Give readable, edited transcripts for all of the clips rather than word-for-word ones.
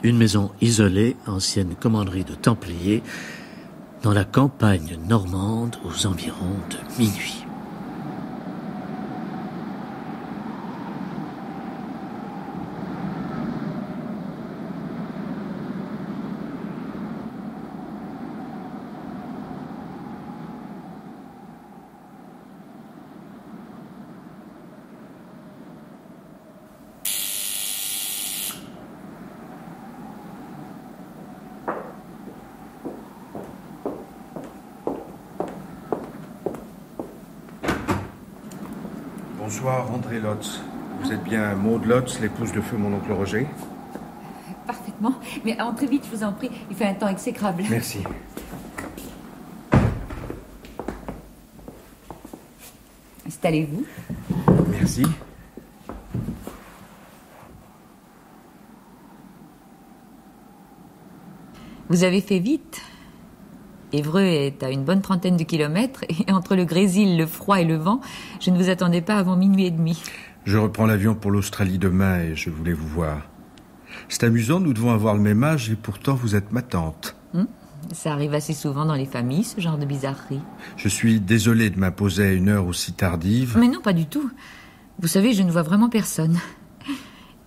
Une maison isolée, ancienne commanderie de Templiers, dans la campagne normande aux environs de minuit. Bonsoir, André Lotz. Vous êtes bien Maude Lotz, l'épouse de feu mon oncle Roger? Parfaitement. Mais entrez vite, je vous en prie. Il fait un temps exécrable. Merci. Installez-vous. Merci. Vous avez fait vite. Évreux est à une bonne trentaine de kilomètres, et entre le grésil, le froid et le vent, je ne vous attendais pas avant minuit et demi. Je reprends l'avion pour l'Australie demain et je voulais vous voir. C'est amusant, nous devons avoir le même âge et pourtant vous êtes ma tante. Ça arrive assez souvent dans les familles, ce genre de bizarrerie. Je suis désolé de m'imposer à une heure aussi tardive. Mais non, pas du tout. Vous savez, je ne vois vraiment personne.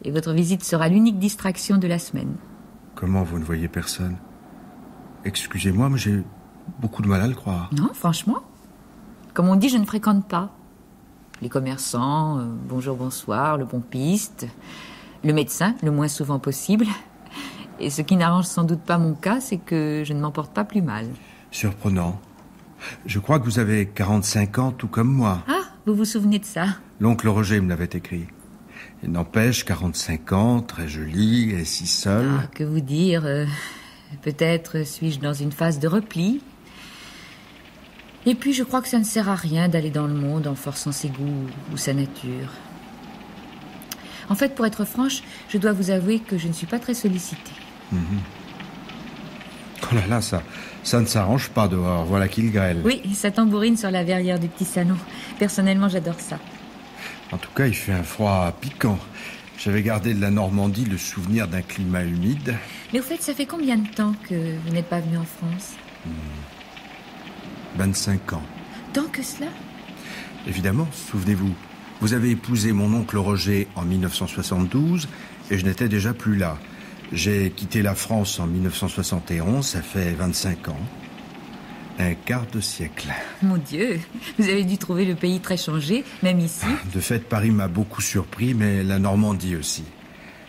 Et votre visite sera l'unique distraction de la semaine. Comment vous ne voyez personne? Excusez-moi, mais j'ai beaucoup de mal à le croire. Non, franchement. Comme on dit, je ne fréquente pas. Les commerçants, bonjour, bonsoir, le pompiste, le médecin, le moins souvent possible. Et ce qui n'arrange sans doute pas mon cas, c'est que je ne m'en porte pas plus mal. Surprenant. Je crois que vous avez 45 ans, tout comme moi. Ah, vous vous souvenez de ça? L'oncle Roger me l'avait écrit. Il n'empêche, 45 ans, très joli, et si seul. Ah, que vous dire peut-être suis-je dans une phase de repli. Et puis, je crois que ça ne sert à rien d'aller dans le monde en forçant ses goûts ou sa nature. En fait, pour être franche, je dois vous avouer que je ne suis pas très sollicitée. Oh là là, ça ne s'arrange pas dehors, voilà qu'il grêle. Oui, ça tambourine sur la verrière du petit salon. Personnellement, j'adore ça. En tout cas, il fait un froid piquant. J'avais gardé de la Normandie le souvenir d'un climat humide. Mais au fait, ça fait combien de temps que vous n'êtes pas venu en France? 25 ans. Tant que cela? Évidemment, souvenez-vous. Vous avez épousé mon oncle Roger en 1972 et je n'étais déjà plus là. J'ai quitté la France en 1971, ça fait 25 ans. Un quart de siècle. Mon Dieu, vous avez dû trouver le pays très changé, même ici. De fait, Paris m'a beaucoup surpris, mais la Normandie aussi.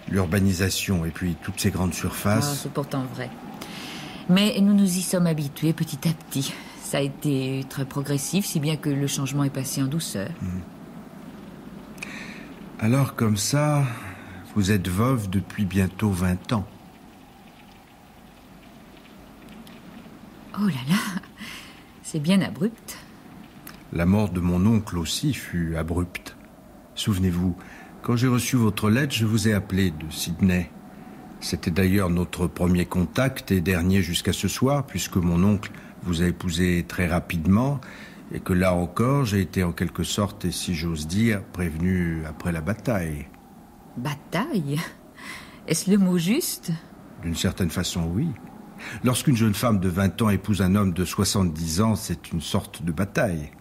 L'urbanisation et puis toutes ces grandes surfaces. C'est pourtant vrai. Mais nous nous y sommes habitués petit à petit. Ça a été très progressif, si bien que le changement est passé en douceur. Alors, comme ça, vous êtes veuve depuis bientôt 20 ans. Oh là là, c'est bien abrupt. La mort de mon oncle aussi fut abrupte. Souvenez-vous, quand j'ai reçu votre lettre, je vous ai appelé de Sydney. C'était d'ailleurs notre premier contact et dernier jusqu'à ce soir, puisque mon oncle vous a épousé très rapidement et que là encore, j'ai été en quelque sorte, et si j'ose dire, prévenu après la bataille. Bataille? Est-ce le mot juste? D'une certaine façon, oui. Lorsqu'une jeune femme de 20 ans épouse un homme de 70 ans, c'est une sorte de bataille.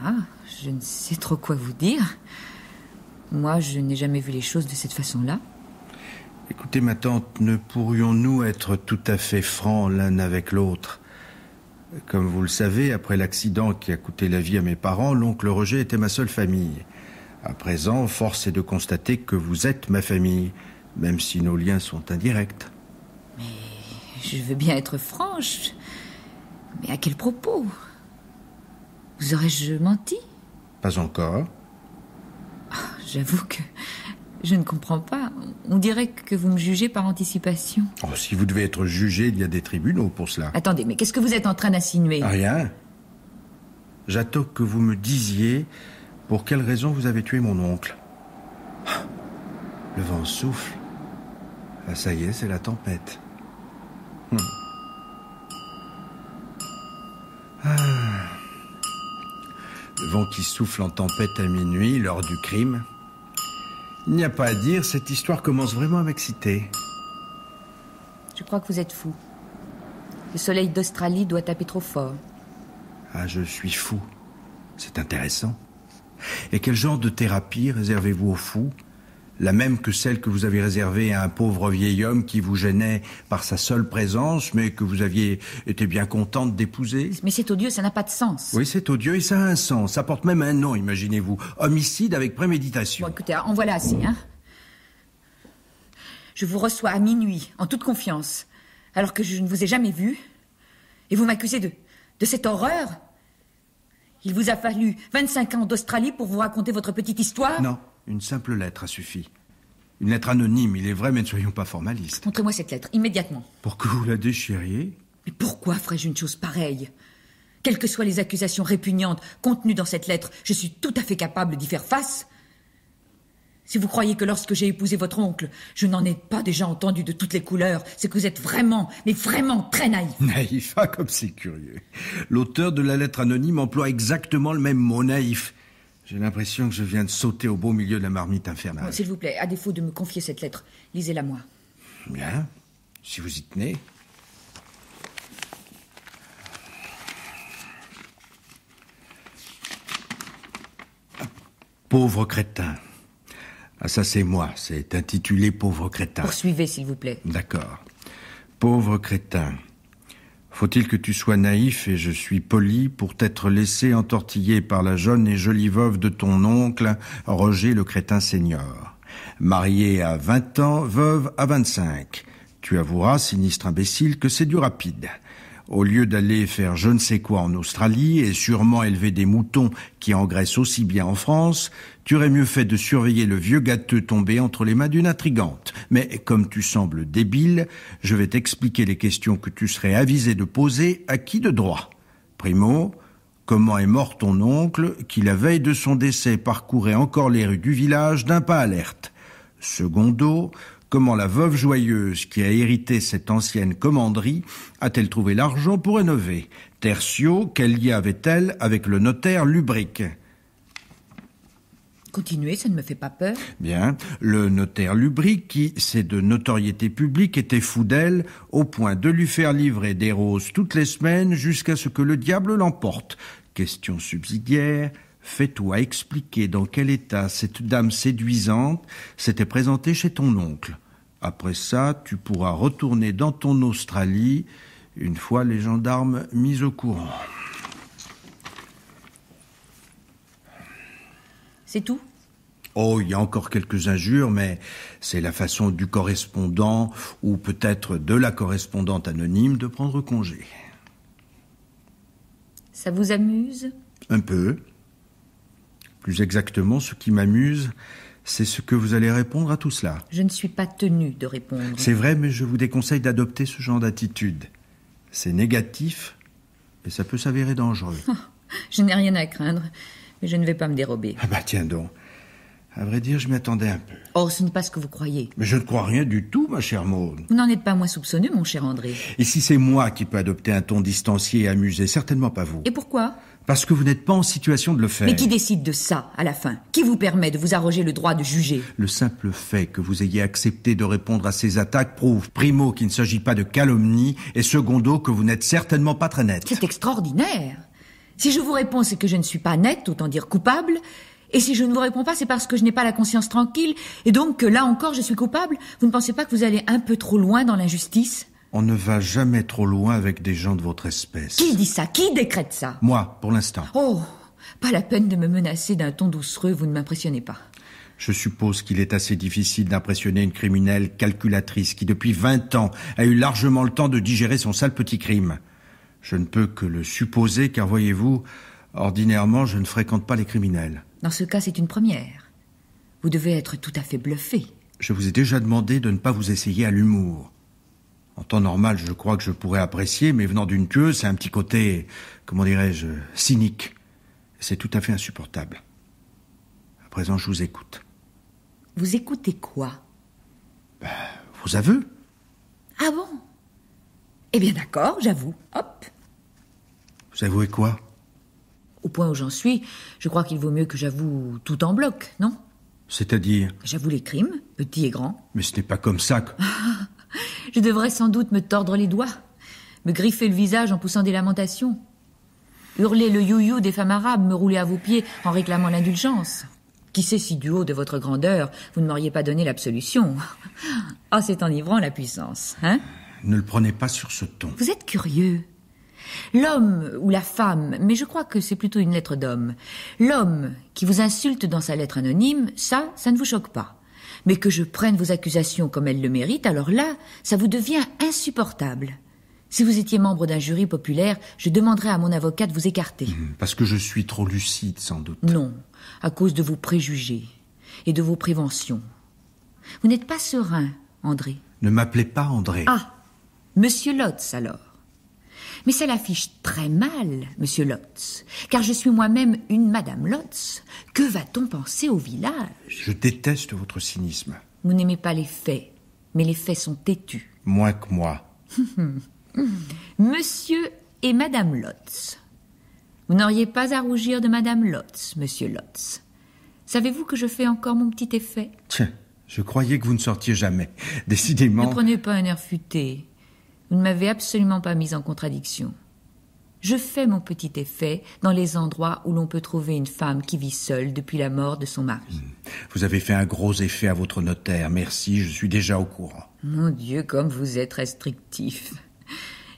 Ah, je ne sais trop quoi vous dire. Moi, je n'ai jamais vu les choses de cette façon-là. Écoutez, ma tante, ne pourrions-nous être tout à fait francs l'un avec l'autre? Comme vous le savez, après l'accident qui a coûté la vie à mes parents, l'oncle Roger était ma seule famille. À présent, force est de constater que vous êtes ma famille, même si nos liens sont indirects. Mais je veux bien être franche. Mais à quel propos? Vous aurais-je menti? Pas encore. J'avoue que je ne comprends pas. On dirait que vous me jugez par anticipation. Oh, si vous devez être jugé, il y a des tribunaux pour cela. Attendez, mais qu'est-ce que vous êtes en train d'insinuer? Rien. J'attends que vous me disiez pour quelle raison vous avez tué mon oncle. Le vent souffle. Ah, ça y est, c'est la tempête. Le vent qui souffle en tempête à minuit, l'heure du crime. Il n'y a pas à dire, cette histoire commence vraiment à m'exciter. crois que vous êtes fou. Le soleil d'Australie doit taper trop fort. Ah, je suis fou. C'est intéressant. Et quel genre de thérapie réservez-vous aux fous? La même que celle que vous avez réservée à un pauvre vieil homme qui vous gênait par sa seule présence, mais que vous aviez été bien contente d'épouser? Mais c'est odieux, ça n'a pas de sens. Oui, c'est odieux et ça a un sens. Ça porte même un nom, imaginez-vous. Homicide avec préméditation. Bon, écoutez, en voilà assez, hein. Je vous reçois à minuit, en toute confiance, alors que je ne vous ai jamais vu, et vous m'accusez de cette horreur? Il vous a fallu 25 ans d'Australie pour vous raconter votre petite histoire? Non, une simple lettre a suffi. Une lettre anonyme, il est vrai, mais ne soyons pas formalistes. Montrez-moi cette lettre, immédiatement. Pour que vous la déchiriez? Mais pourquoi ferais-je une chose pareille? Quelles que soient les accusations répugnantes contenues dans cette lettre, je suis tout à fait capable d'y faire face. Si vous croyez que lorsque j'ai épousé votre oncle, je n'en ai pas déjà entendu de toutes les couleurs, c'est que vous êtes vraiment, mais vraiment très naïf. Naïf, ah, comme c'est curieux. L'auteur de la lettre anonyme emploie exactement le même mot, naïf. J'ai l'impression que je viens de sauter au beau milieu de la marmite infernale. Bon, s'il vous plaît, à défaut de me confier cette lettre, lisez-la moi. Bien, si vous y tenez. Pauvre crétin. Ah, ça c'est moi, c'est intitulé Pauvre crétin. Poursuivez, s'il vous plaît. D'accord. Pauvre crétin. Faut-il que tu sois naïf, et je suis poli, pour t'être laissé entortiller par la jeune et jolie veuve de ton oncle, Roger le crétin senior. Marié à 20 ans, veuve à 25. Tu avoueras, sinistre imbécile, que c'est du rapide. Au lieu d'aller faire je ne sais quoi en Australie et sûrement élever des moutons qui engraissent aussi bien en France, tu aurais mieux fait de surveiller le vieux gâteux tombé entre les mains d'une intrigante. Mais comme tu sembles débile, je vais t'expliquer les questions que tu serais avisé de poser à qui de droit. Primo, comment est mort ton oncle qui, la veille de son décès, parcourait encore les rues du village d'un pas alerte? Secondo, comment la veuve joyeuse qui a hérité cette ancienne commanderie a-t-elle trouvé l'argent pour rénover? Tertio, quel lien avait-elle avec le notaire Lubric? Continuez, ça ne me fait pas peur. Bien, le notaire Lubric, qui, c'est de notoriété publique, était fou d'elle, au point de lui faire livrer des roses toutes les semaines jusqu'à ce que le diable l'emporte. Question subsidiaire, fais-toi expliquer dans quel état cette dame séduisante s'était présentée chez ton oncle. Après ça, tu pourras retourner dans ton Australie, une fois les gendarmes mis au courant. C'est tout? Oh, il y a encore quelques injures, mais c'est la façon du correspondant, ou peut-être de la correspondante anonyme, de prendre congé. Ça vous amuse? Un peu. Plus exactement, ce qui m'amuse, c'est ce que vous allez répondre à tout cela. Je ne suis pas tenue de répondre. C'est vrai, mais je vous déconseille d'adopter ce genre d'attitude. C'est négatif, et ça peut s'avérer dangereux. Je n'ai rien à craindre, mais je ne vais pas me dérober. Ah bah tiens donc. À vrai dire, je m'y attendais un peu. Oh, ce n'est pas ce que vous croyez. Mais je ne crois rien du tout, ma chère Maude. Vous n'en êtes pas moins soupçonneux, mon cher André. Et si c'est moi qui peux adopter un ton distancié et amusé, certainement pas vous. Et pourquoi? Parce que vous n'êtes pas en situation de le faire. Mais qui décide de ça, à la fin? Qui vous permet de vous arroger le droit de juger? Le simple fait que vous ayez accepté de répondre à ces attaques prouve, primo, qu'il ne s'agit pas de calomnie, et secondo, que vous n'êtes certainement pas très nette. C'est extraordinaire. Si je vous réponds, c'est que je ne suis pas nette, autant dire coupable. Et si je ne vous réponds pas, c'est parce que je n'ai pas la conscience tranquille, et donc que là encore, je suis coupable. Vous ne pensez pas que vous allez un peu trop loin dans l'injustice? On ne va jamais trop loin avec des gens de votre espèce. Qui dit ça? Qui décrète ça? Moi, pour l'instant. Oh, pas la peine de me menacer d'un ton doucereux, vous ne m'impressionnez pas. Je suppose qu'il est assez difficile d'impressionner une criminelle calculatrice qui, depuis 20 ans, a eu largement le temps de digérer son sale petit crime. Je ne peux que le supposer, car voyez-vous, ordinairement, je ne fréquente pas les criminels. Dans ce cas, c'est une première. Vous devez être tout à fait bluffé. Je vous ai déjà demandé de ne pas vous essayer à l'humour. En temps normal, je crois que je pourrais apprécier, mais venant d'une tueuse, c'est un petit côté, comment dirais-je, cynique. C'est tout à fait insupportable. À présent, je vous écoute. Vous écoutez quoi? Vos aveux? Ah bon? Eh bien d'accord, j'avoue. Hop. Vous avouez quoi? Au point où j'en suis, je crois qu'il vaut mieux que j'avoue tout en bloc, non? C'est-à-dire? J'avoue les crimes, petits et grands. Mais ce n'est pas comme ça que... Je devrais sans doute me tordre les doigts, me griffer le visage en poussant des lamentations, hurler le you-you des femmes arabes, me rouler à vos pieds en réclamant l'indulgence. Qui sait si du haut de votre grandeur, vous ne m'auriez pas donné l'absolution. Ah, c'est enivrant la puissance, hein? Ne le prenez pas sur ce ton. Vous êtes curieux. L'homme ou la femme, mais je crois que c'est plutôt une lettre d'homme. L'homme qui vous insulte dans sa lettre anonyme, ça ne vous choque pas. Mais que je prenne vos accusations comme elles le méritent, alors là, ça vous devient insupportable. Si vous étiez membre d'un jury populaire, je demanderais à mon avocat de vous écarter. Parce que je suis trop lucide, sans doute. Non, à cause de vos préjugés et de vos préventions. Vous n'êtes pas serein, André. Ne m'appelez pas André. Ah, Monsieur Lotz, alors. Mais ça l'affiche très mal, Monsieur Lotz, car je suis moi-même une Madame Lotz. Que va-t-on penser au village? Je déteste votre cynisme. Vous n'aimez pas les faits, mais les faits sont têtus. Moins que moi. Monsieur et Madame Lotz. Vous n'auriez pas à rougir de Madame Lotz, Monsieur Lotz. Savez-vous que je fais encore mon petit effet? Tiens, je croyais que vous ne sortiez jamais. Décidément... Ne prenez pas un air futé. Vous ne m'avez absolument pas mise en contradiction. Je fais mon petit effet dans les endroits où l'on peut trouver une femme qui vit seule depuis la mort de son mari. Vous avez fait un gros effet à votre notaire. Merci, je suis déjà au courant. Mon Dieu, comme vous êtes restrictif.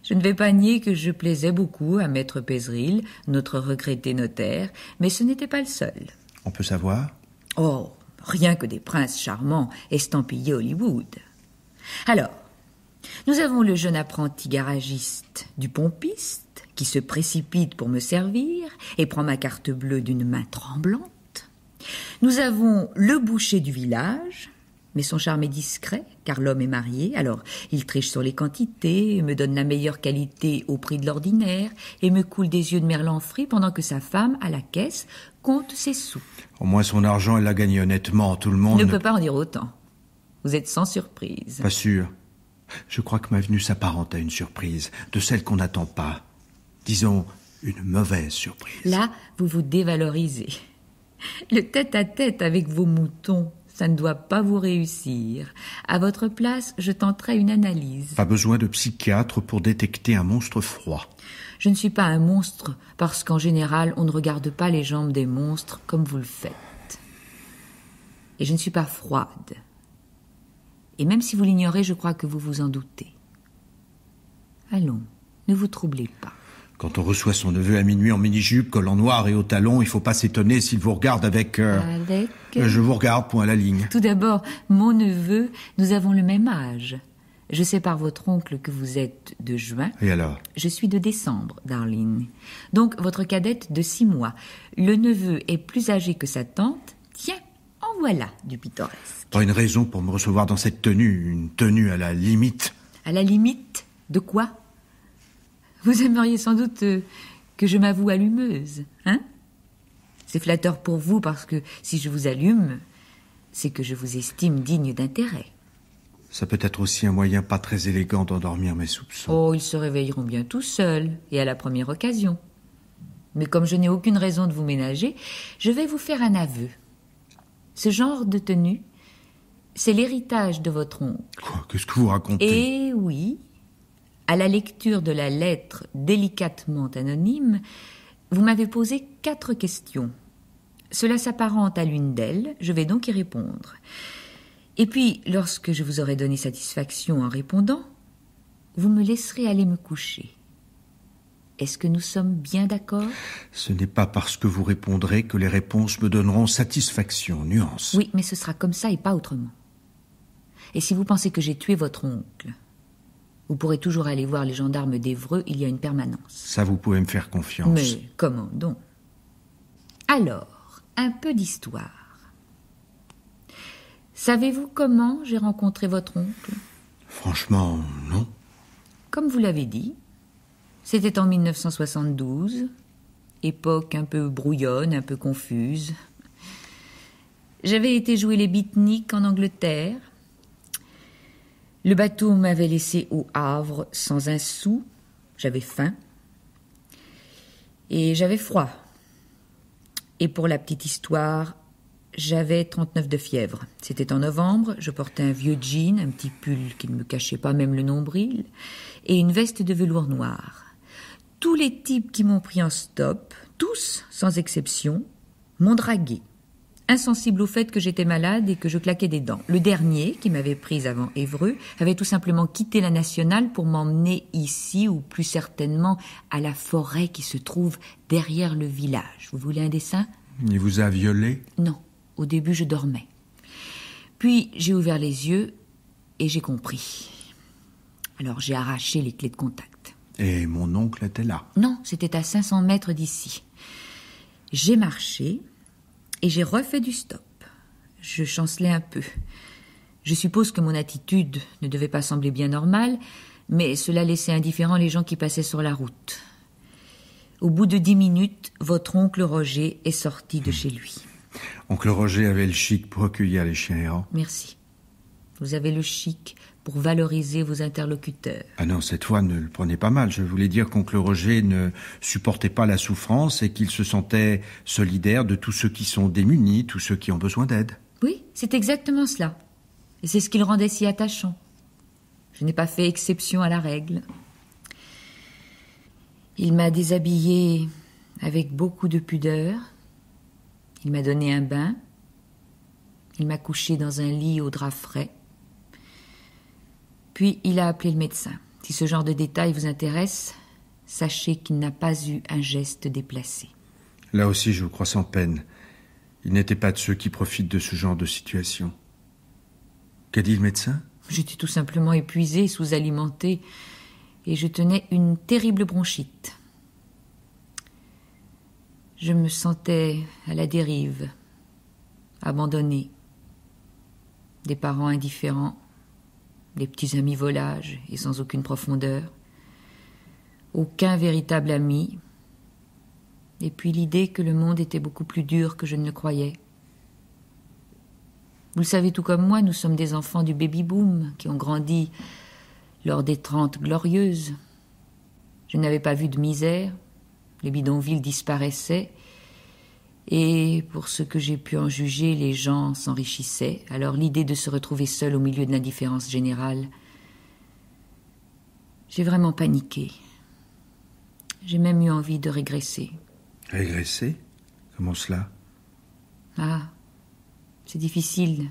Je ne vais pas nier que je plaisais beaucoup à Maître Pézeril, notre regretté notaire, mais ce n'était pas le seul. On peut savoir? Oh, rien que des princes charmants estampillés Hollywood. Alors, nous avons le jeune apprenti garagiste du pompiste qui se précipite pour me servir et prend ma carte bleue d'une main tremblante. Nous avons le boucher du village, mais son charme est discret, car l'homme est marié, alors il triche sur les quantités, me donne la meilleure qualité au prix de l'ordinaire et me coule des yeux de merlan frit pendant que sa femme, à la caisse, compte ses sous. Au moins son argent, elle l'a gagné honnêtement. Tout le monde... Ne peut pas en dire autant. Vous êtes sans surprise. Pas sûr. Je crois que ma venue s'apparente à une surprise, de celle qu'on n'attend pas. Disons, une mauvaise surprise. Là, vous vous dévalorisez. Le tête-à-tête avec vos moutons, ça ne doit pas vous réussir. À votre place, je tenterai une analyse. Pas besoin de psychiatre pour détecter un monstre froid. Je ne suis pas un monstre, parce qu'en général, on ne regarde pas les jambes des monstres comme vous le faites. Et je ne suis pas froide. Et même si vous l'ignorez, je crois que vous vous en doutez. Allons, ne vous troublez pas. Quand on reçoit son neveu à minuit en mini-jupe, collant noir et haut talon, il faut pas s'étonner s'il vous regarde avec... Je vous regarde, point à la ligne. Tout d'abord, mon neveu, nous avons le même âge. Je sais par votre oncle que vous êtes de juin. Et alors? Je suis de décembre, darling. Donc, votre cadette de 6 mois. Le neveu est plus âgé que sa tante. Tiens, en voilà du pittoresque. Pas une raison pour me recevoir dans cette tenue, une tenue à la limite. À la limite de quoi? Vous aimeriez sans doute que je m'avoue allumeuse, hein? C'est flatteur pour vous parce que si je vous allume, c'est que je vous estime digne d'intérêt. Ça peut être aussi un moyen pas très élégant d'endormir mes soupçons. Oh, ils se réveilleront bien tout seuls et à la première occasion. Mais comme je n'ai aucune raison de vous ménager, je vais vous faire un aveu. Ce genre de tenue, c'est l'héritage de votre oncle. Quoi? Qu'est-ce que vous racontez? Eh oui. À la lecture de la lettre délicatement anonyme, vous m'avez posé 4 questions. Cela s'apparente à l'une d'elles, je vais donc y répondre. Et puis, lorsque je vous aurai donné satisfaction en répondant, vous me laisserez aller me coucher. Est-ce que nous sommes bien d'accord? Ce n'est pas parce que vous répondrez que les réponses me donneront satisfaction, nuance. Oui, mais ce sera comme ça et pas autrement. Et si vous pensez que j'ai tué votre oncle, vous pourrez toujours aller voir les gendarmes d'Évreux, il y a une permanence. Ça, vous pouvez me faire confiance. Mais comment donc? Alors, un peu d'histoire. Savez-vous comment j'ai rencontré votre oncle? Franchement, non. Comme vous l'avez dit, c'était en 1972, époque un peu brouillonne, un peu confuse. J'avais été jouer les beatniks en Angleterre. Le bateau m'avait laissé au Havre sans un sou. J'avais faim. Et j'avais froid. Et pour la petite histoire, J'avais 39 de fièvre. C'était en novembre, je portais un vieux jean, un petit pull qui ne me cachait pas même le nombril, et une veste de velours noir. Tous les types qui m'ont pris en stop, tous, sans exception, m'ont dragué, insensible au fait que j'étais malade et que je claquais des dents. Le dernier, qui m'avait prise avant Évreux, avait tout simplement quitté la nationale pour m'emmener ici, ou plus certainement à la forêt qui se trouve derrière le village. Vous voulez un dessin ? Il vous a violé ? Non. Au début, je dormais. Puis, j'ai ouvert les yeux et j'ai compris. Alors, j'ai arraché les clés de contact. Et mon oncle était là ? Non, c'était à 500 mètres d'ici. J'ai marché et j'ai refait du stop. Je chancelais un peu. Je suppose que mon attitude ne devait pas sembler bien normale, mais cela laissait indifférents les gens qui passaient sur la route. Au bout de 10 minutes, votre oncle Roger est sorti de chez lui. Oncle Roger avait le chic pour accueillir les chiens errants. Merci. Vous avez le chic pour valoriser vos interlocuteurs. Ah non, cette fois, ne le prenez pas mal. Je voulais dire qu'oncle Roger ne supportait pas la souffrance et qu'il se sentait solidaire de tous ceux qui sont démunis, tous ceux qui ont besoin d'aide. Oui, c'est exactement cela. Et c'est ce qui le rendait si attachant. Je n'ai pas fait exception à la règle. Il m'a déshabillée avec beaucoup de pudeur. Il m'a donné un bain. Il m'a couché dans un lit au drap frais. Puis il a appelé le médecin. Si ce genre de détails vous intéresse, sachez qu'il n'a pas eu un geste déplacé. Là aussi, je vous crois sans peine. Il n'était pas de ceux qui profitent de ce genre de situation. Qu'a dit le médecin ? J'étais tout simplement épuisée, sous-alimentée, et je tenais une terrible bronchite. Je me sentais à la dérive, abandonnée. Des parents indifférents, des petits amis volages et sans aucune profondeur. Aucun véritable ami. Et puis l'idée que le monde était beaucoup plus dur que je ne le croyais. Vous le savez tout comme moi, nous sommes des enfants du baby-boom qui ont grandi lors des 30 glorieuses. Je n'avais pas vu de misère. Les bidonvilles disparaissaient, et pour ce que j'ai pu en juger, les gens s'enrichissaient. Alors l'idée de se retrouver seul au milieu de l'indifférence générale, j'ai vraiment paniqué. J'ai même eu envie de régresser. Régresser ? Comment cela ? Ah, c'est difficile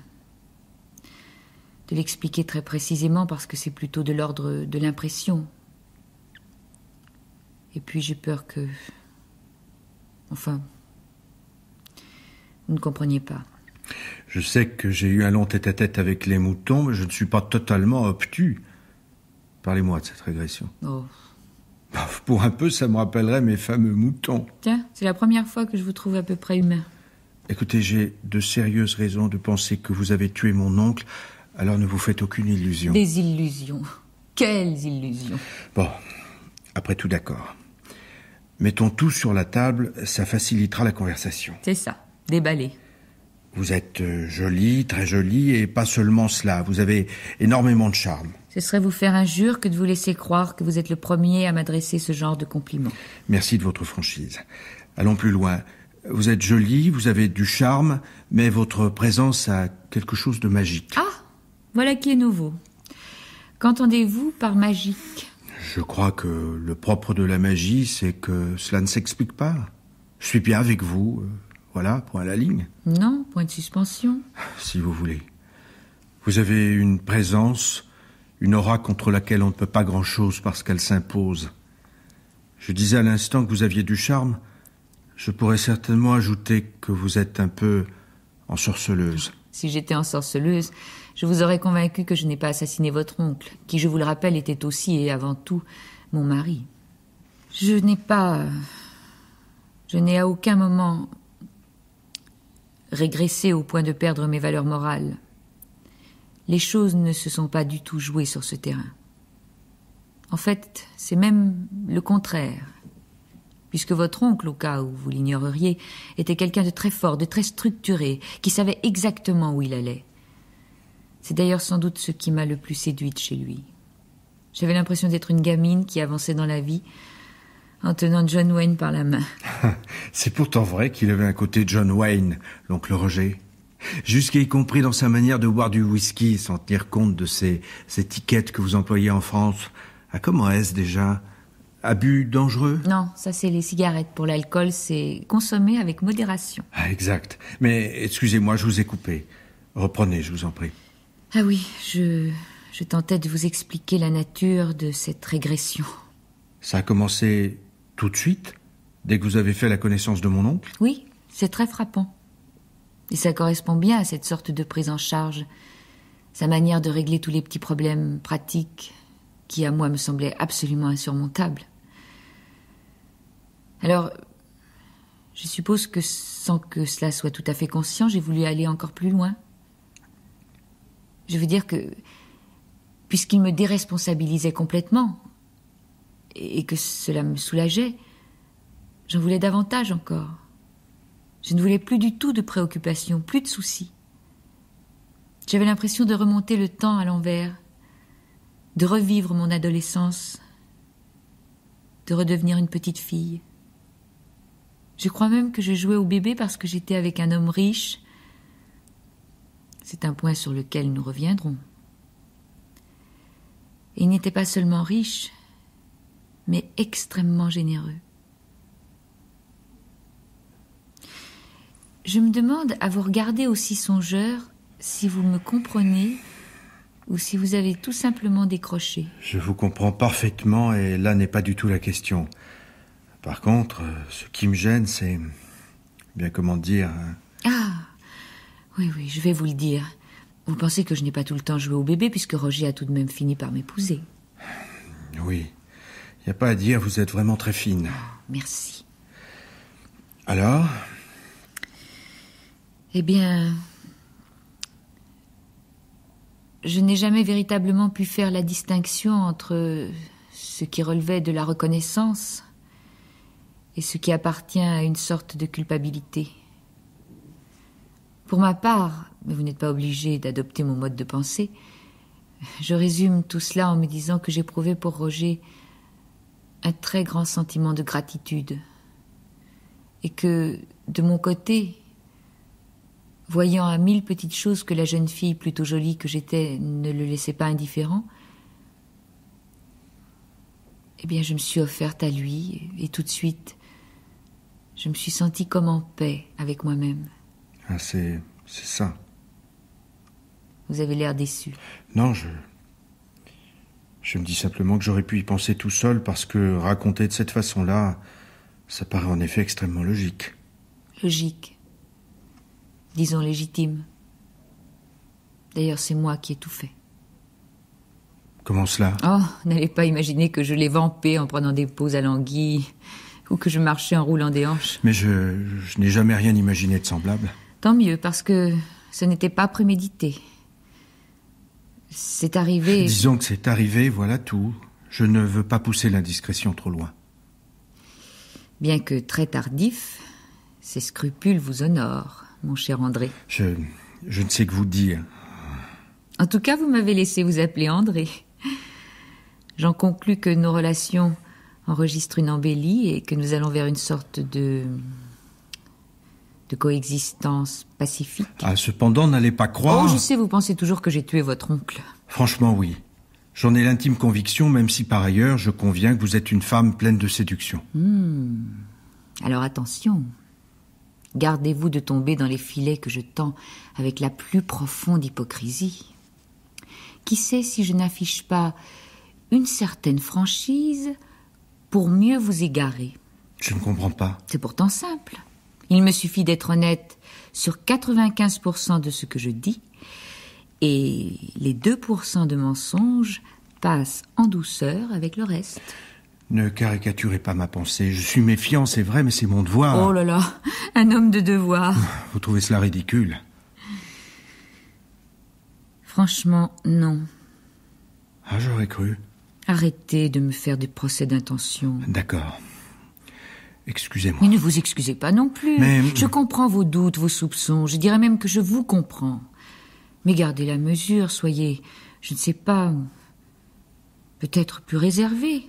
de l'expliquer très précisément parce que c'est plutôt de l'ordre de l'impression. Et puis j'ai peur que... Enfin, vous ne compreniez pas. Je sais que j'ai eu un long tête-à-tête avec les moutons, mais je ne suis pas totalement obtus. Parlez-moi de cette régression. Oh. Pour un peu, ça me rappellerait mes fameux moutons. Tiens, c'est la première fois que je vous trouve à peu près humain. Écoutez, j'ai de sérieuses raisons de penser que vous avez tué mon oncle, alors ne vous faites aucune illusion. Des illusions. Quelles illusions. Bon, après tout d'accord. Mettons tout sur la table, ça facilitera la conversation. C'est ça, déballé. Vous êtes jolie, très jolie, et pas seulement cela. Vous avez énormément de charme. Ce serait vous faire injure que de vous laisser croire que vous êtes le premier à m'adresser ce genre de compliments. Merci de votre franchise. Allons plus loin. Vous êtes jolie, vous avez du charme, mais votre présence a quelque chose de magique. Ah, voilà qui est nouveau. Qu'entendez-vous par magique ? Je crois que le propre de la magie, c'est que cela ne s'explique pas. Je suis bien avec vous, voilà, point à la ligne. Non, point de suspension. Si vous voulez. Vous avez une présence, une aura contre laquelle on ne peut pas grand-chose parce qu'elle s'impose. Je disais à l'instant que vous aviez du charme. Je pourrais certainement ajouter que vous êtes un peu ensorceleuse. Si j'étais ensorceleuse, je vous aurais convaincu que je n'ai pas assassiné votre oncle, qui, je vous le rappelle, était aussi et avant tout mon mari. Je n'ai à aucun moment régressé au point de perdre mes valeurs morales. Les choses ne se sont pas du tout jouées sur ce terrain. En fait, c'est même le contraire. Puisque votre oncle, au cas où vous l'ignoreriez, était quelqu'un de très fort, de très structuré, qui savait exactement où il allait. C'est d'ailleurs sans doute ce qui m'a le plus séduite chez lui. J'avais l'impression d'être une gamine qui avançait dans la vie en tenant John Wayne par la main. C'est pourtant vrai qu'il avait un côté John Wayne, l'oncle Roger. Jusqu'à y compris dans sa manière de boire du whisky sans tenir compte de ces étiquettes que vous employez en France. Ah, comment est-ce déjà? Abus dangereux? Non, ça c'est les cigarettes. Pour l'alcool, c'est consommer avec modération. Ah, exact. Mais excusez-moi, je vous ai coupé. Reprenez, je vous en prie. Ah oui, je tentais de vous expliquer la nature de cette régression. Ça a commencé tout de suite? Dès que vous avez fait la connaissance de mon oncle? Oui, c'est très frappant. Et ça correspond bien à cette sorte de prise en charge. Sa manière de régler tous les petits problèmes pratiques qui, à moi, me semblaient absolument insurmontables. Alors, je suppose que sans que cela soit tout à fait conscient, j'ai voulu aller encore plus loin. Je veux dire que, puisqu'il me déresponsabilisait complètement, et que cela me soulageait, j'en voulais davantage encore. Je ne voulais plus du tout de préoccupations, plus de soucis. J'avais l'impression de remonter le temps à l'envers, de revivre mon adolescence, de redevenir une petite fille. Je crois même que je jouais au bébé parce que j'étais avec un homme riche. C'est un point sur lequel nous reviendrons. Il n'était pas seulement riche, mais extrêmement généreux. Je me demande, à vous regarder aussi songeur, si vous me comprenez ou si vous avez tout simplement décroché. Je vous comprends parfaitement et là n'est pas du tout la question. Par contre, ce qui me gêne, c'est... bien comment dire... Ah, oui, je vais vous le dire. Vous pensez que je n'ai pas tout le temps joué au bébé puisque Roger a tout de même fini par m'épouser. Oui, il n'y a pas à dire, vous êtes vraiment très fine. Oh, merci. Alors ? Eh bien, je n'ai jamais véritablement pu faire la distinction entre ce qui relevait de la reconnaissance et ce qui appartient à une sorte de culpabilité. Pour ma part, mais vous n'êtes pas obligé d'adopter mon mode de pensée, je résume tout cela en me disant que j'éprouvais pour Roger un très grand sentiment de gratitude et que, de mon côté, voyant à 1000 petites choses que la jeune fille plutôt jolie que j'étais ne le laissait pas indifférent, eh bien je me suis offerte à lui et tout de suite, je me suis sentie comme en paix avec moi-même. Ah, c'est ça. Vous avez l'air déçu. Non, je me dis simplement que j'aurais pu y penser tout seul parce que raconter de cette façon-là, ça paraît en effet extrêmement logique. Logique. Disons légitime. D'ailleurs, c'est moi qui ai tout fait. Comment cela? Oh, n'allez pas imaginer que je l'ai vampé en prenant des pauses à l'anguille ou que je marchais en roulant des hanches. Mais je n'ai jamais rien imaginé de semblable. Tant mieux, parce que ce n'était pas prémédité. C'est arrivé... Disons que c'est arrivé, voilà tout. Je ne veux pas pousser l'indiscrétion trop loin. Bien que très tardif, ces scrupules vous honorent, mon cher André. Je ne sais que vous dire. En tout cas, vous m'avez laissé vous appeler André. J'en conclus que nos relations enregistrent une embellie et que nous allons vers une sorte de coexistence pacifique. Ah, cependant, n'allez pas croire... Oh, je sais, vous pensez toujours que j'ai tué votre oncle. Franchement, oui. J'en ai l'intime conviction, même si par ailleurs, je conviens que vous êtes une femme pleine de séduction. Alors attention. Gardez-vous de tomber dans les filets que je tends avec la plus profonde hypocrisie. Qui sait si je n'affiche pas une certaine franchise pour mieux vous égarer? Je ne comprends pas. C'est pourtant simple. Il me suffit d'être honnête sur 95% de ce que je dis et les 2% de mensonges passent en douceur avec le reste. Ne caricaturez pas ma pensée. Je suis méfiant, c'est vrai, mais c'est mon devoir. Oh là là, un homme de devoir. Vous trouvez cela ridicule? Franchement, non. Ah, j'aurais cru. Arrêtez de me faire des procès d'intention. D'accord. Excusez-moi. Mais ne vous excusez pas non plus. Mais... Je comprends vos doutes, vos soupçons. Je dirais même que je vous comprends. Mais gardez la mesure, soyez, je ne sais pas, peut-être plus réservé.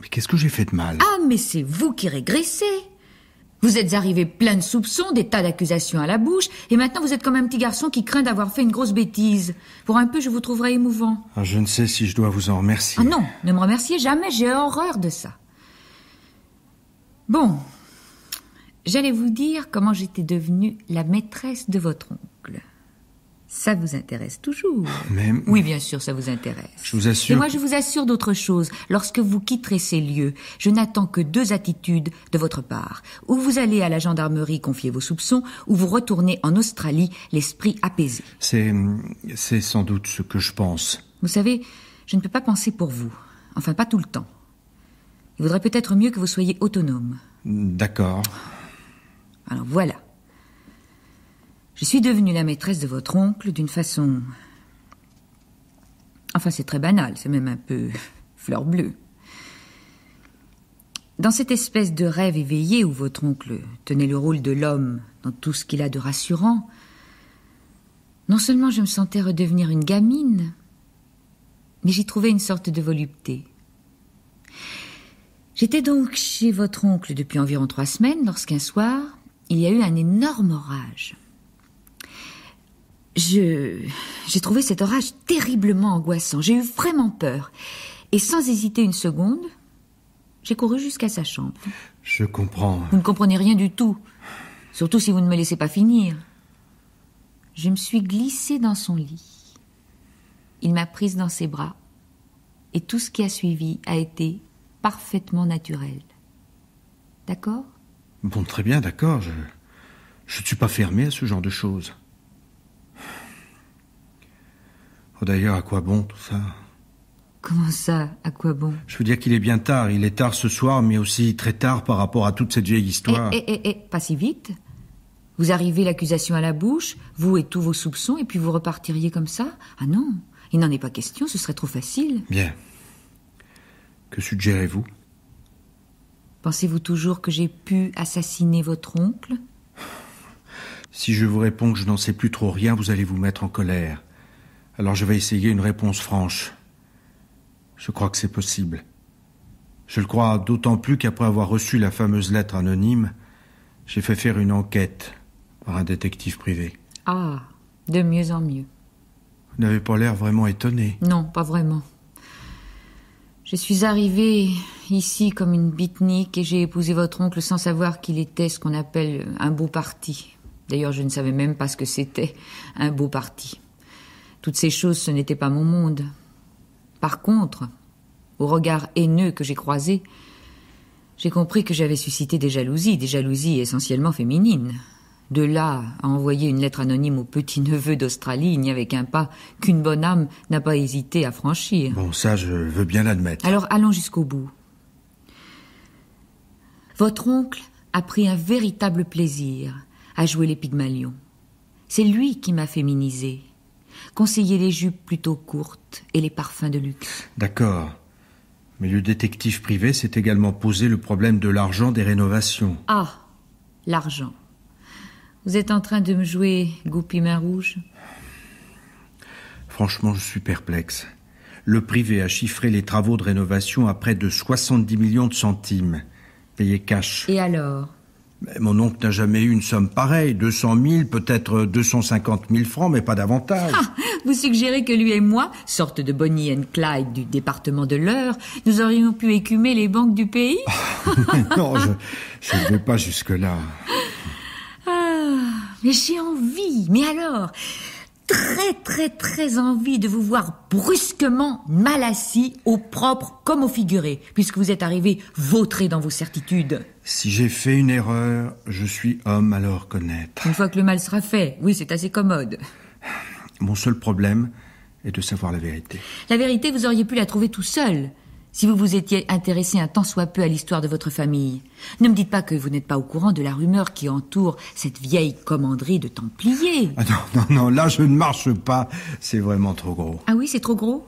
Mais qu'est-ce que j'ai fait de mal? Ah, mais c'est vous qui régressez. Vous êtes arrivé plein de soupçons, des tas d'accusations à la bouche, et maintenant vous êtes comme un petit garçon qui craint d'avoir fait une grosse bêtise. Pour un peu, je vous trouverai émouvant. Ah, je ne sais si je dois vous en remercier. Ah non, ne me remerciez jamais, j'ai horreur de ça. Bon, j'allais vous dire comment j'étais devenue la maîtresse de votre oncle. Ça vous intéresse toujours? Mais... Oui, bien sûr, ça vous intéresse. Je vous assure... Et moi, je vous assure d'autre chose. Lorsque vous quitterez ces lieux, je n'attends que 2 attitudes de votre part. Ou vous allez à la gendarmerie confier vos soupçons, ou vous retournez en Australie, l'esprit apaisé. C'est sans doute ce que je pense. Vous savez, je ne peux pas penser pour vous. Enfin, pas tout le temps. Il vaudrait peut-être mieux que vous soyez autonome. D'accord. Alors voilà. Je suis devenue la maîtresse de votre oncle d'une façon... Enfin, c'est très banal, c'est même un peu fleur bleue. Dans cette espèce de rêve éveillé où votre oncle tenait le rôle de l'homme dans tout ce qu'il a de rassurant, non seulement je me sentais redevenir une gamine, mais j'y trouvais une sorte de volupté. J'étais donc chez votre oncle depuis environ 3 semaines lorsqu'un soir, il y a eu un énorme orage. J'ai trouvé cet orage terriblement angoissant. J'ai eu vraiment peur. Et sans hésiter une seconde, j'ai couru jusqu'à sa chambre. Je comprends. Vous ne comprenez rien du tout. Surtout si vous ne me laissez pas finir. Je me suis glissée dans son lit. Il m'a prise dans ses bras. Et tout ce qui a suivi a été parfaitement naturel. D'accord ? Bon, très bien, d'accord. Je ne suis pas fermé à ce genre de choses. Oh, d'ailleurs, à quoi bon tout ça? Comment ça, à quoi bon? Je veux dire qu'il est bien tard. Il est tard ce soir, mais aussi très tard par rapport à toute cette vieille histoire. Pas si vite. Vous arrivez l'accusation à la bouche, vous et tous vos soupçons, et puis vous repartiriez comme ça? Ah non, il n'en est pas question, ce serait trop facile. Bien. Que suggérez-vous? Pensez-vous toujours que j'ai pu assassiner votre oncle? Si je vous réponds que je n'en sais plus trop rien, vous allez vous mettre en colère. Alors je vais essayer une réponse franche. Je crois que c'est possible. Je le crois d'autant plus qu'après avoir reçu la fameuse lettre anonyme, j'ai fait faire une enquête par un détective privé. Ah, de mieux en mieux. Vous n'avez pas l'air vraiment étonné. Non, pas vraiment. Je suis arrivée ici comme une beatnik et j'ai épousé votre oncle sans savoir qu'il était ce qu'on appelle un beau parti. D'ailleurs, je ne savais même pas ce que c'était, un beau parti. Toutes ces choses, ce n'était pas mon monde. Par contre, au regard haineux que j'ai croisé, j'ai compris que j'avais suscité des jalousies essentiellement féminines. De là à envoyer une lettre anonyme au petit-neveu d'Australie, il n'y avait qu'un pas qu'une bonne âme n'a pas hésité à franchir. Bon, ça, je veux bien l'admettre. Alors, allons jusqu'au bout. Votre oncle a pris un véritable plaisir à jouer les Pygmalions. C'est lui qui m'a féminisée. Conseiller les jupes plutôt courtes et les parfums de luxe. D'accord. Mais le détective privé s'est également posé le problème de l'argent des rénovations. Ah, l'argent. Vous êtes en train de me jouer Goupy Main Rouge? Franchement, je suis perplexe. Le privé a chiffré les travaux de rénovation à près de 70 millions de centimes, payés cash. Et alors? Mais mon oncle n'a jamais eu une somme pareille. 200 000, peut-être 250 000 francs, mais pas davantage. Ah, vous suggérez que lui et moi, sorte de Bonnie and Clyde du département de l'Eure, nous aurions pu écumer les banques du pays? Non, je ne vais pas jusque-là. Ah, mais j'ai envie. Mais alors, très envie de vous voir brusquement mal assis, au propre comme au figuré, puisque vous êtes arrivé vautré dans vos certitudes. Si j'ai fait une erreur, je suis homme à le reconnaître. Une fois que le mal sera fait, oui, c'est assez commode. Mon seul problème est de savoir la vérité. La vérité, vous auriez pu la trouver tout seul, si vous vous étiez intéressé un tant soit peu à l'histoire de votre famille. Ne me dites pas que vous n'êtes pas au courant de la rumeur qui entoure cette vieille commanderie de Templiers. Ah non, là je ne marche pas, c'est vraiment trop gros. Ah oui, c'est trop gros?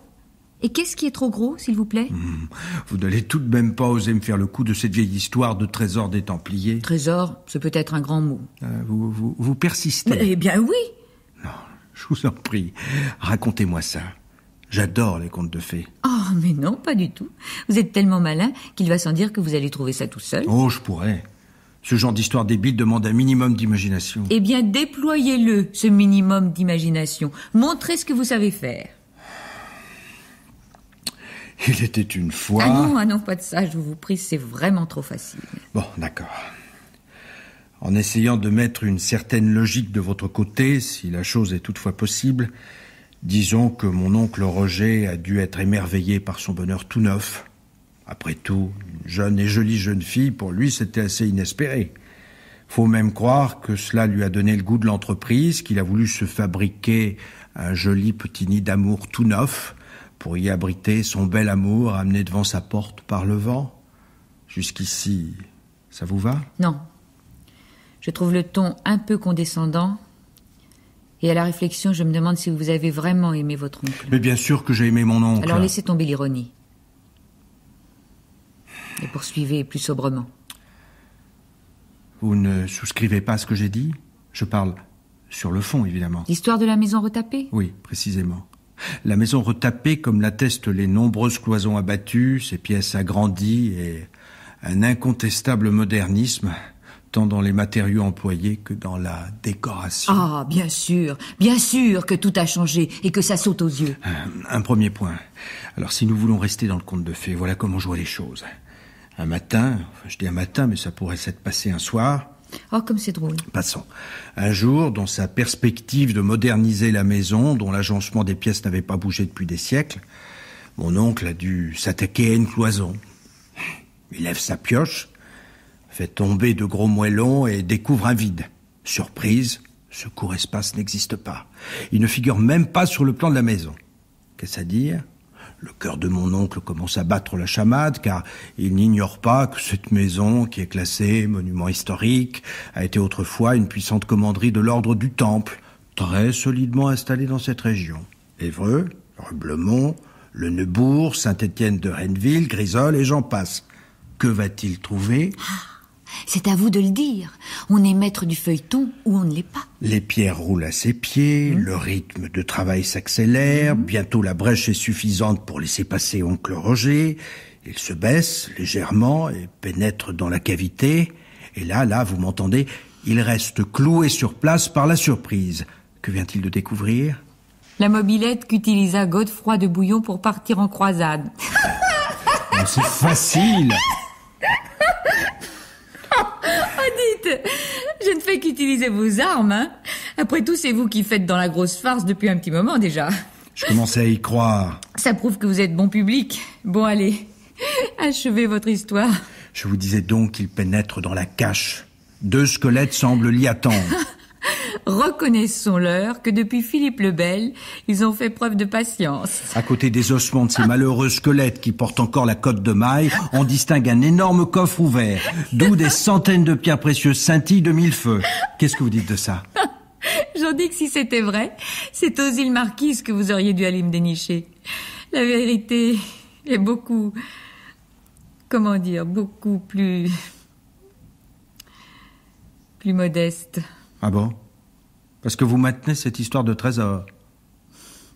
Et qu'est-ce qui est trop gros, s'il vous plaît? Vous n'allez tout de même pas oser me faire le coup de cette vieille histoire de trésor des Templiers. Trésor, c'est peut-être un grand mot. Vous persistez. Eh bien oui. Non, je vous en prie, racontez-moi ça. J'adore les contes de fées. Oh, mais non, pas du tout. Vous êtes tellement malin qu'il va sans dire que vous allez trouver ça tout seul. Oh, je pourrais. Ce genre d'histoire débile demande un minimum d'imagination. Eh bien, déployez-le, ce minimum d'imagination. Montrez ce que vous savez faire. Il était une fois... Ah non, pas de ça, je vous prie, c'est vraiment trop facile. Bon, d'accord. En essayant de mettre une certaine logique de votre côté, si la chose est toutefois possible, disons que mon oncle Roger a dû être émerveillé par son bonheur tout neuf. Après tout, une jeune et jolie jeune fille, pour lui, c'était assez inespéré. Faut même croire que cela lui a donné le goût de l'entreprise, qu'il a voulu se fabriquer un joli petit nid d'amour tout neuf, pour y abriter son bel amour amené devant sa porte par le vent. Jusqu'ici, ça vous va? Non. Je trouve le ton un peu condescendant. Et à la réflexion, je me demande si vous avez vraiment aimé votre oncle. Mais bien sûr que j'ai aimé mon oncle. Alors laissez tomber l'ironie. Et poursuivez plus sobrement. Vous ne souscrivez pas à ce que j'ai dit? Je parle sur le fond, évidemment. L'histoire de la maison retapée? Oui, précisément. La maison retapée, comme l'attestent les nombreuses cloisons abattues, ses pièces agrandies et un incontestable modernisme, tant dans les matériaux employés que dans la décoration. Ah, bien sûr que tout a changé et que ça saute aux yeux. Un premier point. Alors, si nous voulons rester dans le conte de fées, voilà comment je vois les choses. Un matin, je dis un matin, mais ça pourrait s'être passé un soir. Oh, comme c'est drôle. Passons. Un jour, dans sa perspective de moderniser la maison, dont l'agencement des pièces n'avait pas bougé depuis des siècles, mon oncle a dû s'attaquer à une cloison. Il lève sa pioche, fait tomber de gros moellons et découvre un vide. Surprise, ce court espace n'existe pas. Il ne figure même pas sur le plan de la maison. Qu'est-ce à dire ? Le cœur de mon oncle commence à battre la chamade, car il n'ignore pas que cette maison, qui est classée monument historique, a été autrefois une puissante commanderie de l'ordre du Temple, très solidement installée dans cette région. Évreux, Rublemont, Le Neubourg, Saint-Étienne de Renneville, Grisol et j'en passe. Que va-t-il trouver ? C'est à vous de le dire. On est maître du feuilleton ou on ne l'est pas. Les pierres roulent à ses pieds, le rythme de travail s'accélère, bientôt la brèche est suffisante pour laisser passer oncle Roger. Il se baisse légèrement et pénètre dans la cavité. Et là, vous m'entendez, il reste cloué sur place par la surprise. Que vient-il de découvrir ? La mobilette qu'utilisa Godefroy de Bouillon pour partir en croisade. Oh, c'est facile. Dites, je ne fais qu'utiliser vos armes, hein. Après tout, c'est vous qui faites dans la grosse farce depuis un petit moment déjà. Je commençais à y croire. Ça prouve que vous êtes bon public. Bon, allez, achevez votre histoire. Je vous disais donc qu'il pénètre dans la cache. 2 squelettes semblent l'y attendre. Reconnaissons-leur que depuis Philippe le Bel, ils ont fait preuve de patience. À côté des ossements de ces malheureux squelettes qui portent encore la cotte de maille, on distingue un énorme coffre ouvert, d'où des centaines de pierres précieuses scintillent de 1000 feux. Qu'est-ce que vous dites de ça ? J'en dis que si c'était vrai, c'est aux îles Marquises que vous auriez dû aller me dénicher. La vérité est beaucoup plus modeste. Ah bon ? Parce que vous maintenez cette histoire de trésor.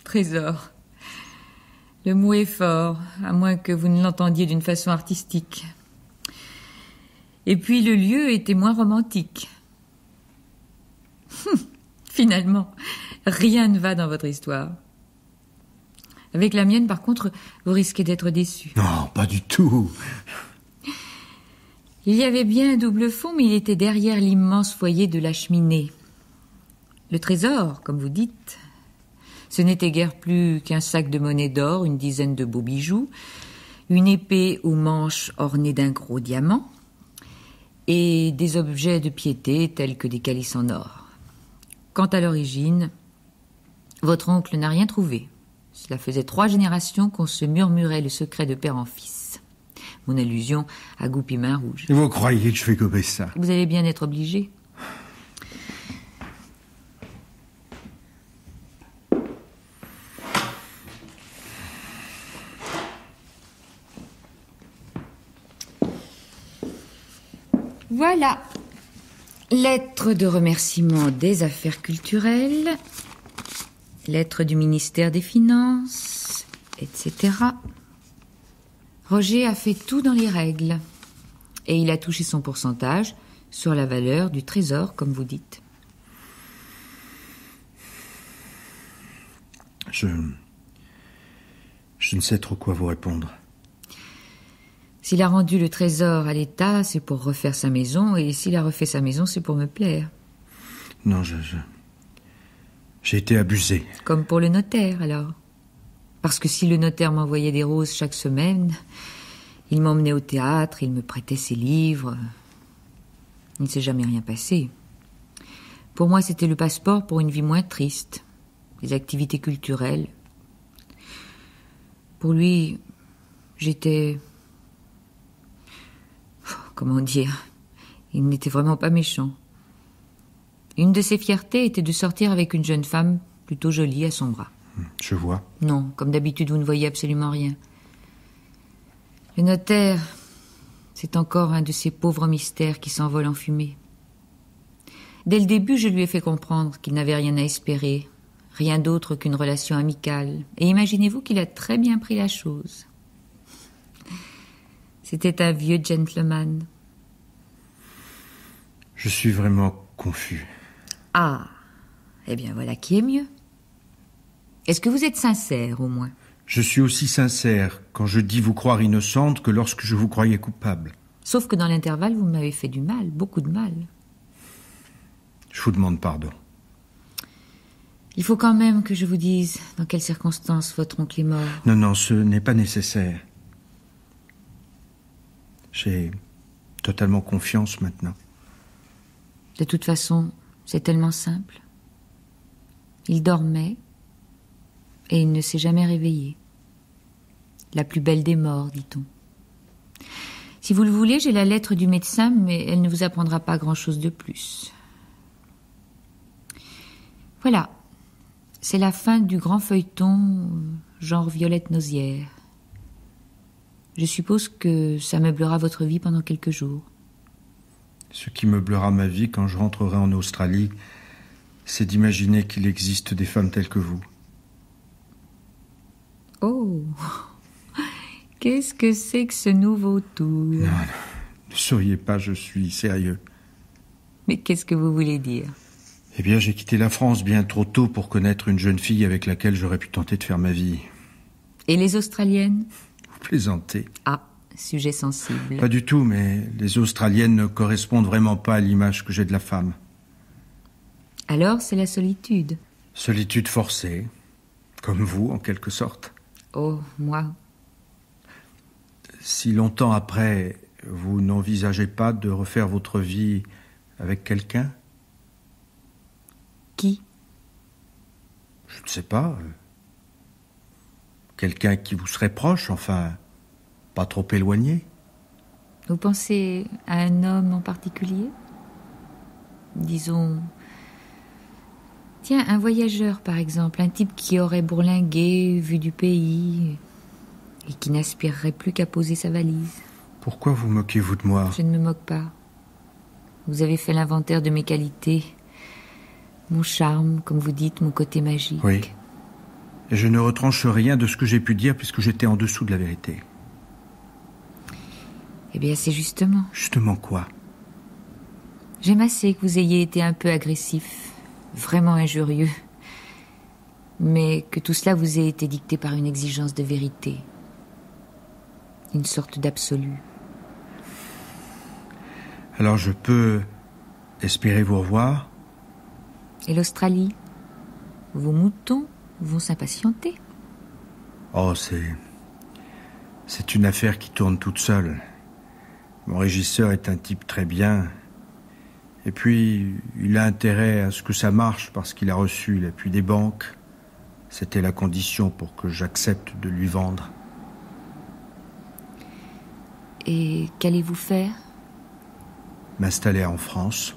Trésor. Le mot est fort, à moins que vous ne l'entendiez d'une façon artistique. Et puis le lieu était moins romantique. Finalement, rien ne va dans votre histoire. Avec la mienne, par contre, vous risquez d'être déçu. Non, pas du tout. Il y avait bien un double fond, mais il était derrière l'immense foyer de la cheminée. Le trésor, comme vous dites, ce n'était guère plus qu'un sac de monnaie d'or, une dizaine de beaux bijoux, une épée aux manches ornées d'un gros diamant et des objets de piété tels que des calices en or. Quant à l'origine, votre oncle n'a rien trouvé. Cela faisait 3 générations qu'on se murmurait le secret de père en fils. Mon allusion à Goupilmain rouge. Et vous croyez que je fais gober ça ? Vous allez bien être obligé. Voilà. Lettre de remerciement des affaires culturelles, lettre du ministère des Finances, etc. Roger a fait tout dans les règles. Et il a touché son pourcentage, sur la valeur du trésor, comme vous dites. Je ne sais trop quoi vous répondre. S'il a rendu le trésor à l'État, c'est pour refaire sa maison, et s'il a refait sa maison, c'est pour me plaire. Non, j'ai été abusé. Comme pour le notaire, alors. Parce que si le notaire m'envoyait des roses chaque semaine, il m'emmenait au théâtre, il me prêtait ses livres. Il ne s'est jamais rien passé. Pour moi, c'était le passeport pour une vie moins triste. Les activités culturelles. Pour lui, j'étais... Comment dire? Il n'était vraiment pas méchant. Une de ses fiertés était de sortir avec une jeune femme plutôt jolie à son bras. Je vois. Non, comme d'habitude, vous ne voyez absolument rien. Le notaire, c'est encore un de ces pauvres mystères qui s'envolent en fumée. Dès le début, je lui ai fait comprendre qu'il n'avait rien à espérer, rien d'autre qu'une relation amicale. Et imaginez-vous qu'il a très bien pris la chose. C'était un vieux gentleman. Je suis vraiment confus. Ah, eh bien voilà qui est mieux. Est-ce que vous êtes sincère, au moins? Je suis aussi sincère quand je dis vous croire innocente que lorsque je vous croyais coupable. Sauf que dans l'intervalle, vous m'avez fait du mal, beaucoup de mal. Je vous demande pardon. Il faut quand même que je vous dise dans quelles circonstances votre oncle est mort. Non, ce n'est pas nécessaire. J'ai totalement confiance maintenant. De toute façon, c'est tellement simple. Il dormait et il ne s'est jamais réveillé. La plus belle des morts, dit-on. Si vous le voulez, j'ai la lettre du médecin, mais elle ne vous apprendra pas grand-chose de plus. Voilà. C'est la fin du grand feuilleton, genre Violette Nozière. Je suppose que ça meublera votre vie pendant quelques jours. Ce qui meublera ma vie quand je rentrerai en Australie, c'est d'imaginer qu'il existe des femmes telles que vous. Oh, qu'est-ce que c'est que ce nouveau tour? Non, ne souriez pas, je suis sérieux. Mais qu'est-ce que vous voulez dire? Eh bien, j'ai quitté la France bien trop tôt pour connaître une jeune fille avec laquelle j'aurais pu tenter de faire ma vie. Et les Australiennes? Vous plaisantez. Ah, sujet sensible. Pas du tout, mais les Australiennes ne correspondent vraiment pas à l'image que j'ai de la femme. Alors, c'est la solitude. Solitude forcée, comme vous, en quelque sorte. Oh, moi. Si longtemps après, vous n'envisagez pas de refaire votre vie avec quelqu'un? Qui? Je ne sais pas. Quelqu'un qui vous serait proche, enfin, pas trop éloigné. Vous pensez à un homme en particulier? Disons... Tiens, un voyageur, par exemple, un type qui aurait bourlingué, vu du pays, et qui n'aspirerait plus qu'à poser sa valise. Pourquoi vous moquez-vous de moi? Je ne me moque pas. Vous avez fait l'inventaire de mes qualités. Mon charme, comme vous dites, mon côté magique. Oui. Et je ne retranche rien de ce que j'ai pu dire puisque j'étais en dessous de la vérité. Eh bien, c'est justement. Justement quoi? J'aime assez que vous ayez été un peu agressif, vraiment injurieux, mais que tout cela vous ait été dicté par une exigence de vérité, une sorte d'absolu. Alors je peux espérer vous revoir? Et l'Australie? Vos moutons vont s'impatienter. Oh, c'est une affaire qui tourne toute seule. Mon régisseur est un type très bien. Et puis, il a intérêt à ce que ça marche parce qu'il a reçu l'appui des banques. C'était la condition pour que j'accepte de lui vendre. Et qu'allez-vous faire? M'installer en France.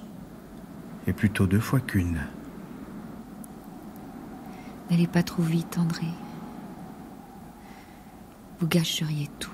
Et plutôt 2 fois qu'une. N'allez pas trop vite, André. Vous gâcheriez tout.